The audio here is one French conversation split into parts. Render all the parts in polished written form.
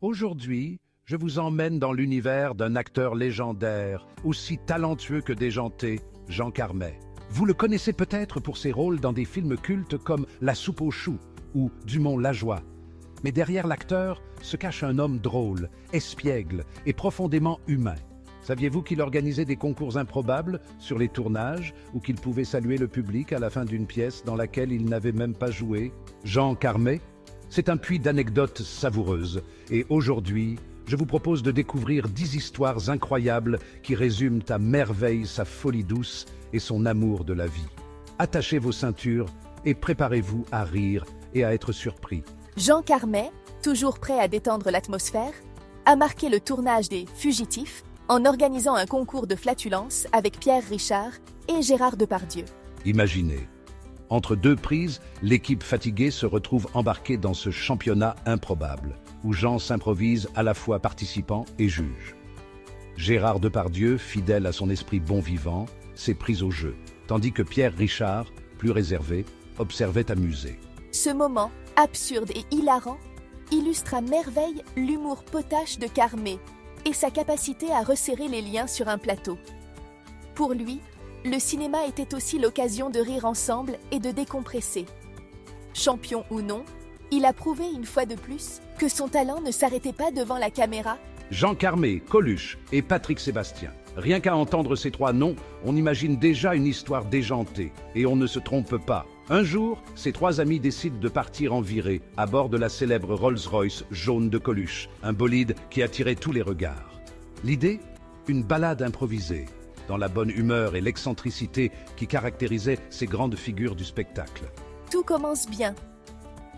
Aujourd'hui, je vous emmène dans l'univers d'un acteur légendaire, aussi talentueux que déjanté, Jean Carmet. Vous le connaissez peut-être pour ses rôles dans des films cultes comme La soupe aux choux ou Dumont-Lajoie. Mais derrière l'acteur se cache un homme drôle, espiègle et profondément humain. Saviez-vous qu'il organisait des concours improbables sur les tournages ou qu'il pouvait saluer le public à la fin d'une pièce dans laquelle il n'avait même pas joué? Jean Carmet, c'est un puits d'anecdotes savoureuses. Et aujourd'hui, je vous propose de découvrir 10 histoires incroyables qui résument à merveille sa folie douce et son amour de la vie. Attachez vos ceintures et préparez-vous à rire et à être surpris. Jean Carmet, toujours prêt à détendre l'atmosphère, a marqué le tournage des Fugitifs en organisant un concours de flatulence avec Pierre Richard et Gérard Depardieu. Imaginez, entre deux prises, l'équipe fatiguée se retrouve embarquée dans ce championnat improbable, où Jean s'improvise à la fois participant et juge. Gérard Depardieu, fidèle à son esprit bon vivant, s'est pris au jeu, tandis que Pierre Richard, plus réservé, observait amusé. Ce moment, absurde et hilarant, illustre à merveille l'humour potache de Carmet et sa capacité à resserrer les liens sur un plateau. Pour lui, le cinéma était aussi l'occasion de rire ensemble et de décompresser. Champion ou non, il a prouvé une fois de plus que son talent ne s'arrêtait pas devant la caméra. Jean Carmet, Coluche et Patrick Sébastien. Rien qu'à entendre ces trois noms, on imagine déjà une histoire déjantée. Et on ne se trompe pas. Un jour, ces trois amis décident de partir en virée à bord de la célèbre Rolls-Royce jaune de Coluche, un bolide qui attirait tous les regards. L'idée? Une balade improvisée, dans la bonne humeur et l'excentricité qui caractérisaient ces grandes figures du spectacle. Tout commence bien.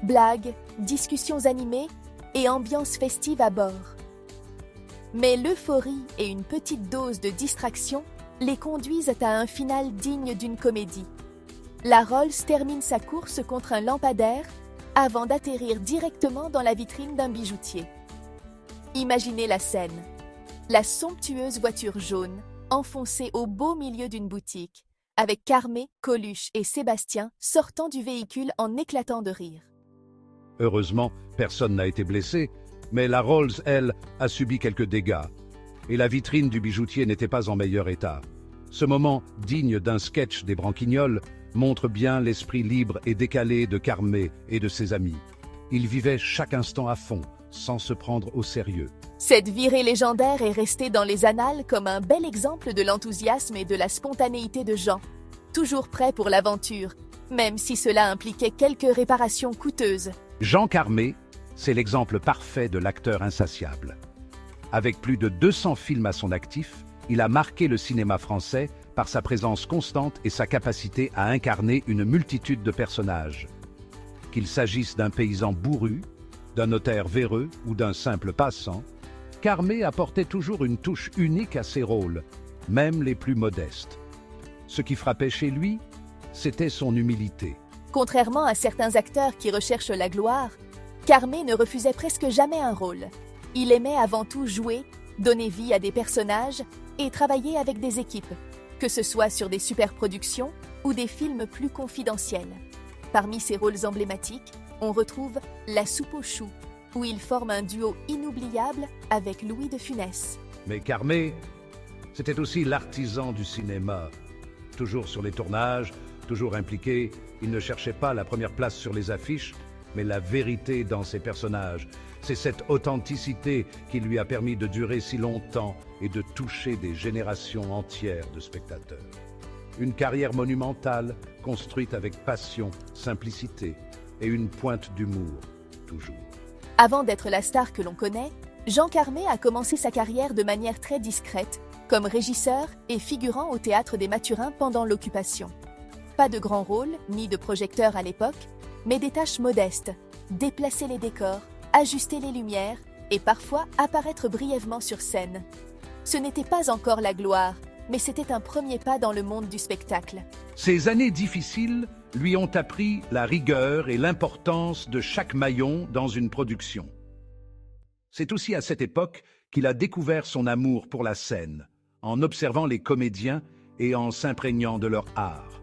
Blagues, discussions animées et ambiance festive à bord. Mais l'euphorie et une petite dose de distraction les conduisent à un final digne d'une comédie. La Rolls termine sa course contre un lampadaire avant d'atterrir directement dans la vitrine d'un bijoutier. Imaginez la scène. La somptueuse voiture jaune, enfoncée au beau milieu d'une boutique, avec Carmet, Coluche et Sébastien sortant du véhicule en éclatant de rire. Heureusement, personne n'a été blessé, mais la Rolls, elle, a subi quelques dégâts. Et la vitrine du bijoutier n'était pas en meilleur état. Ce moment, digne d'un sketch des Branquignols, montre bien l'esprit libre et décalé de Carmet et de ses amis. Ils vivaient chaque instant à fond, sans se prendre au sérieux. Cette virée légendaire est restée dans les annales comme un bel exemple de l'enthousiasme et de la spontanéité de Jean, toujours prêt pour l'aventure, même si cela impliquait quelques réparations coûteuses. Jean Carmet, c'est l'exemple parfait de l'acteur insatiable. Avec plus de 200 films à son actif, il a marqué le cinéma français par sa présence constante et sa capacité à incarner une multitude de personnages. Qu'il s'agisse d'un paysan bourru, d'un notaire véreux ou d'un simple passant, Carmet apportait toujours une touche unique à ses rôles, même les plus modestes. Ce qui frappait chez lui, c'était son humilité. Contrairement à certains acteurs qui recherchent la gloire, Carmet ne refusait presque jamais un rôle. Il aimait avant tout jouer, donner vie à des personnages et travailler avec des équipes, que ce soit sur des superproductions ou des films plus confidentiels. Parmi ses rôles emblématiques, on retrouve La soupe aux choux, où il forme un duo inoubliable avec Louis de Funès. Mais Carmet, c'était aussi l'artisan du cinéma. Toujours sur les tournages, toujours impliqué, il ne cherchait pas la première place sur les affiches, mais la vérité dans ses personnages. C'est cette authenticité qui lui a permis de durer si longtemps et de toucher des générations entières de spectateurs. Une carrière monumentale, construite avec passion, simplicité et une pointe d'humour, toujours. Avant d'être la star que l'on connaît, Jean Carmet a commencé sa carrière de manière très discrète, comme régisseur et figurant au Théâtre des Mathurins pendant l'Occupation. Pas de grands rôles, ni de projecteurs à l'époque, mais des tâches modestes, déplacer les décors, ajuster les lumières et parfois apparaître brièvement sur scène. Ce n'était pas encore la gloire, mais c'était un premier pas dans le monde du spectacle. Ces années difficiles lui ont appris la rigueur et l'importance de chaque maillon dans une production. C'est aussi à cette époque qu'il a découvert son amour pour la scène, en observant les comédiens et en s'imprégnant de leur art.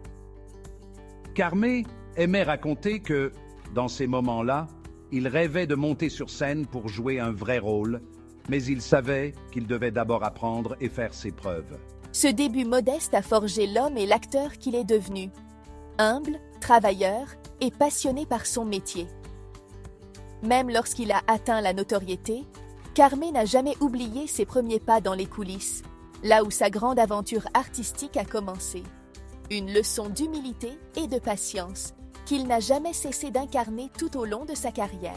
Carmet aimait raconter que, dans ces moments-là, Il rêvait de monter sur scène pour jouer un vrai rôle, mais il savait qu'il devait d'abord apprendre et faire ses preuves. Ce début modeste a forgé l'homme et l'acteur qu'il est devenu. Humble, travailleur et passionné par son métier. Même lorsqu'il a atteint la notoriété, Carmé n'a jamais oublié ses premiers pas dans les coulisses, là où sa grande aventure artistique a commencé. Une leçon d'humilité et de patience qu'il n'a jamais cessé d'incarner tout au long de sa carrière.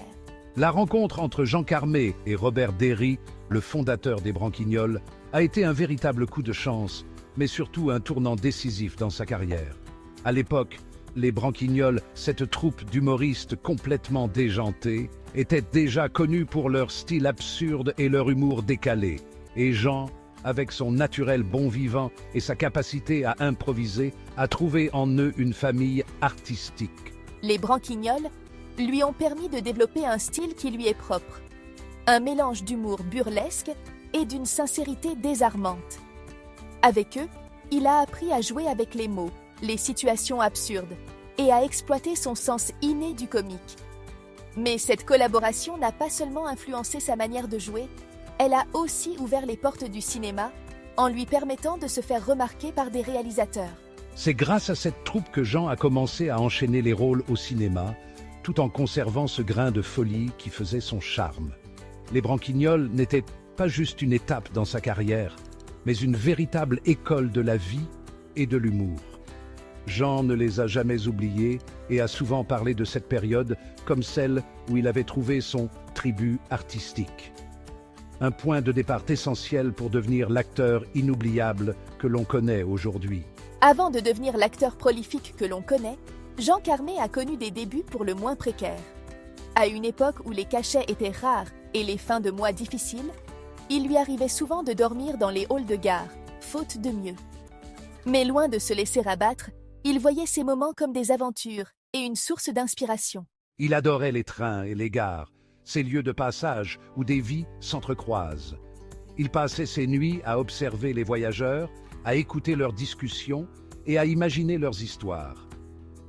La rencontre entre Jean Carmé et Robert Derry, le fondateur des Branquignoles, a été un véritable coup de chance, mais surtout un tournant décisif dans sa carrière. À l'époque, les Branquignoles, cette troupe d'humoristes complètement déjantés, étaient déjà connus pour leur style absurde et leur humour décalé. Et Jean, avec son naturel bon vivant et sa capacité à improviser, a trouvé en eux une famille artistique. Les Branquignoles lui ont permis de développer un style qui lui est propre. Un mélange d'humour burlesque et d'une sincérité désarmante. Avec eux, il a appris à jouer avec les mots, les situations absurdes, et à exploiter son sens inné du comique. Mais cette collaboration n'a pas seulement influencé sa manière de jouer, elle a aussi ouvert les portes du cinéma en lui permettant de se faire remarquer par des réalisateurs. C'est grâce à cette troupe que Jean a commencé à enchaîner les rôles au cinéma, tout en conservant ce grain de folie qui faisait son charme. Les Branquignoles n'étaient pas juste une étape dans sa carrière, mais une véritable école de la vie et de l'humour. Jean ne les a jamais oubliés et a souvent parlé de cette période comme celle où il avait trouvé son tribut artistique. Un point de départ essentiel pour devenir l'acteur inoubliable que l'on connaît aujourd'hui. Avant de devenir l'acteur prolifique que l'on connaît, Jean Carmé a connu des débuts pour le moins précaires. À une époque où les cachets étaient rares et les fins de mois difficiles, il lui arrivait souvent de dormir dans les halls de gare, faute de mieux. Mais loin de se laisser abattre, il voyait ces moments comme des aventures et une source d'inspiration. Il adorait les trains et les gares, ces lieux de passage où des vies s'entrecroisent. Il passait ses nuits à observer les voyageurs, à écouter leurs discussions et à imaginer leurs histoires.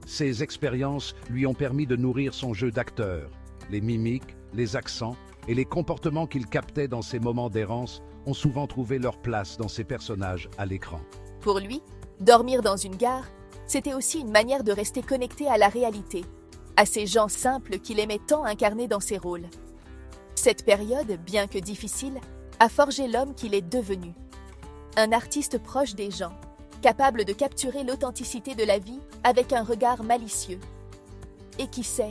Ces expériences lui ont permis de nourrir son jeu d'acteur. Les mimiques, les accents et les comportements qu'il captait dans ces moments d'errance ont souvent trouvé leur place dans ses personnages à l'écran. Pour lui, dormir dans une gare, c'était aussi une manière de rester connecté à la réalité, à ces gens simples qu'il aimait tant incarner dans ses rôles. Cette période, bien que difficile, a forgé l'homme qu'il est devenu. Un artiste proche des gens, capable de capturer l'authenticité de la vie avec un regard malicieux. Et qui sait,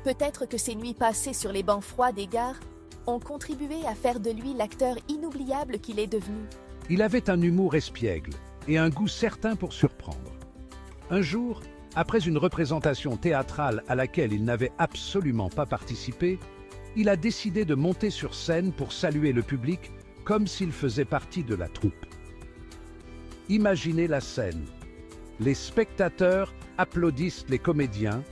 peut-être que ces nuits passées sur les bancs froids des gares ont contribué à faire de lui l'acteur inoubliable qu'il est devenu. Il avait un humour espiègle et un goût certain pour surprendre. Un jour, après une représentation théâtrale à laquelle il n'avait absolument pas participé, il a décidé de monter sur scène pour saluer le public comme s'il faisait partie de la troupe. Imaginez la scène. Les spectateurs applaudissent les comédiens,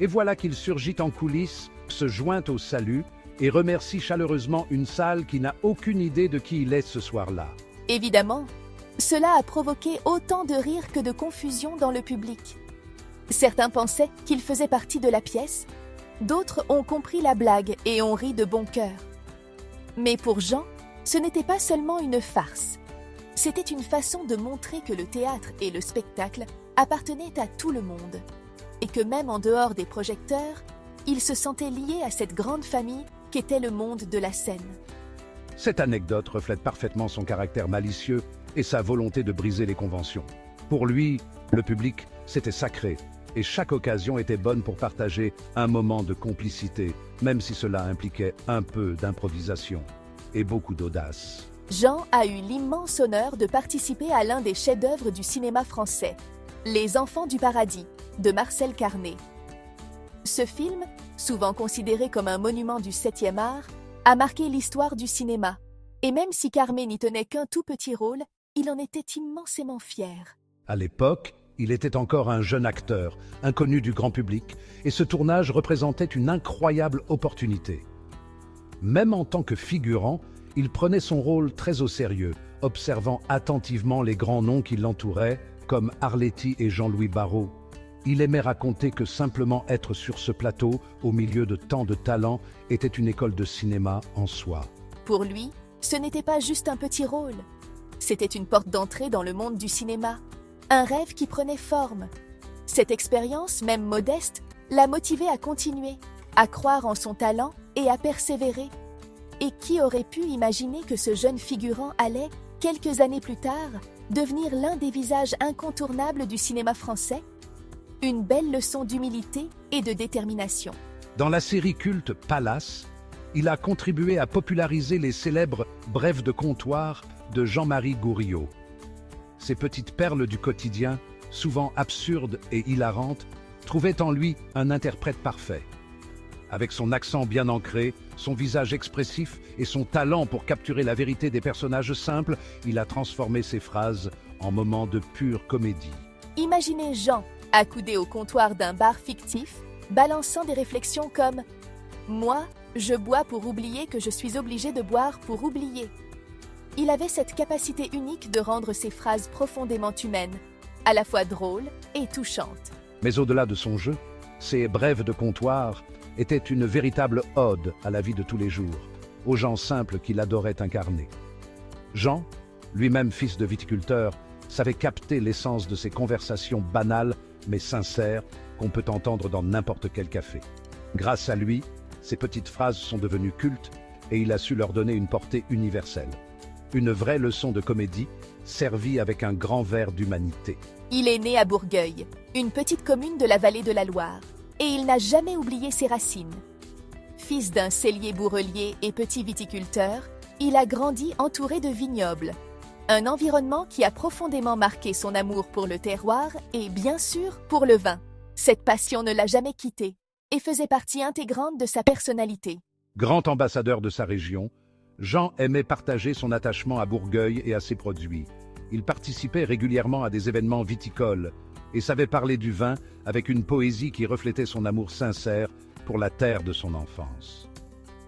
et voilà qu'il surgit en coulisses, se joint au salut et remercie chaleureusement une salle qui n'a aucune idée de qui il est ce soir-là. Évidemment, cela a provoqué autant de rire que de confusion dans le public. Certains pensaient qu'il faisait partie de la pièce, d'autres ont compris la blague et ont ri de bon cœur. Mais pour Jean, ce n'était pas seulement une farce. C'était une façon de montrer que le théâtre et le spectacle appartenaient à tout le monde, et que même en dehors des projecteurs, il se sentait lié à cette grande famille qu'était le monde de la scène. Cette anecdote reflète parfaitement son caractère malicieux et sa volonté de briser les conventions. Pour lui, le public, c'était sacré, et chaque occasion était bonne pour partager un moment de complicité, même si cela impliquait un peu d'improvisation et beaucoup d'audace. Jean a eu l'immense honneur de participer à l'un des chefs-d'œuvre du cinéma français, Les Enfants du Paradis, de Marcel Carné. Ce film, souvent considéré comme un monument du 7e art, a marqué l'histoire du cinéma. Et même si Carmé n'y tenait qu'un tout petit rôle, il en était immensément fier. À l'époque, il était encore un jeune acteur, inconnu du grand public, et ce tournage représentait une incroyable opportunité. Même en tant que figurant, il prenait son rôle très au sérieux, observant attentivement les grands noms qui l'entouraient, comme Arletty et Jean-Louis Barrault. Il aimait raconter que simplement être sur ce plateau, au milieu de tant de talents, était une école de cinéma en soi. Pour lui, ce n'était pas juste un petit rôle. C'était une porte d'entrée dans le monde du cinéma, un rêve qui prenait forme. Cette expérience, même modeste, l'a motivé à continuer, à croire en son talent et à persévérer. Et qui aurait pu imaginer que ce jeune figurant allait, quelques années plus tard, devenir l'un des visages incontournables du cinéma français? Une belle leçon d'humilité et de détermination. Dans la série culte Palace, il a contribué à populariser les célèbres brèves de comptoir de Jean-Marie Gouriot. Ces petites perles du quotidien, souvent absurdes et hilarantes, trouvaient en lui un interprète parfait. Avec son accent bien ancré, son visage expressif et son talent pour capturer la vérité des personnages simples, il a transformé ses phrases en moments de pure comédie. Imaginez Jean, accoudé au comptoir d'un bar fictif, balançant des réflexions comme « Moi, je bois pour oublier que je suis obligé de boire pour oublier ». Il avait cette capacité unique de rendre ses phrases profondément humaines, à la fois drôles et touchantes. Mais au-delà de son jeu, ses brèves de comptoir étaient une véritable ode à la vie de tous les jours, aux gens simples qu'il adorait incarner. Jean, lui-même fils de viticulteur, savait capter l'essence de ces conversations banales mais sincères qu'on peut entendre dans n'importe quel café. Grâce à lui, ces petites phrases sont devenues cultes et il a su leur donner une portée universelle. Une vraie leçon de comédie, servie avec un grand verre d'humanité. Il est né à Bourgueil, une petite commune de la vallée de la Loire, et il n'a jamais oublié ses racines. Fils d'un sellier bourrelier et petit viticulteur, il a grandi entouré de vignobles. Un environnement qui a profondément marqué son amour pour le terroir et, bien sûr, pour le vin. Cette passion ne l'a jamais quitté et faisait partie intégrante de sa personnalité. Grand ambassadeur de sa région, Jean aimait partager son attachement à Bourgueil et à ses produits. Il participait régulièrement à des événements viticoles et savait parler du vin avec une poésie qui reflétait son amour sincère pour la terre de son enfance.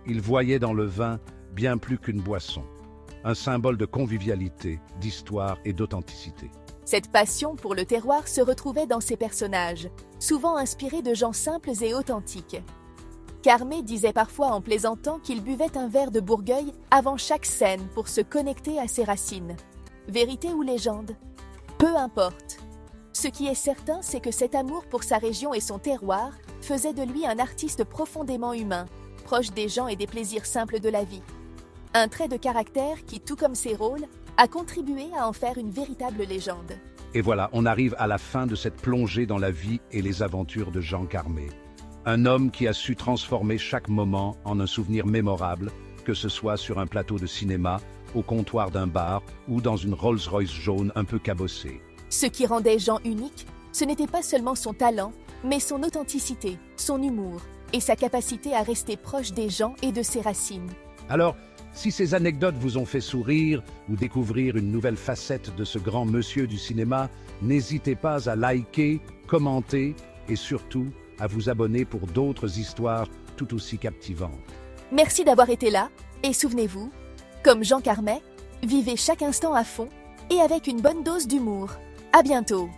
Il voyait dans le vin bien plus qu'une boisson, un symbole de convivialité, d'histoire et d'authenticité. Cette passion pour le terroir se retrouvait dans ses personnages, souvent inspirés de gens simples et authentiques. Carmé disait parfois en plaisantant qu'il buvait un verre de Bourgueil avant chaque scène pour se connecter à ses racines. Vérité ou légende? Peu importe. Ce qui est certain, c'est que cet amour pour sa région et son terroir faisait de lui un artiste profondément humain, proche des gens et des plaisirs simples de la vie. Un trait de caractère qui, tout comme ses rôles, a contribué à en faire une véritable légende. Et voilà, on arrive à la fin de cette plongée dans la vie et les aventures de Jean Carmé. Un homme qui a su transformer chaque moment en un souvenir mémorable, que ce soit sur un plateau de cinéma, au comptoir d'un bar ou dans une Rolls-Royce jaune un peu cabossée. Ce qui rendait Jean unique, ce n'était pas seulement son talent, mais son authenticité, son humour et sa capacité à rester proche des gens et de ses racines. Alors, si ces anecdotes vous ont fait sourire ou découvrir une nouvelle facette de ce grand monsieur du cinéma, n'hésitez pas à liker, commenter et surtout à vous abonner pour d'autres histoires tout aussi captivantes. Merci d'avoir été là et souvenez-vous, comme Jean Carmet, vivez chaque instant à fond et avec une bonne dose d'humour. À bientôt!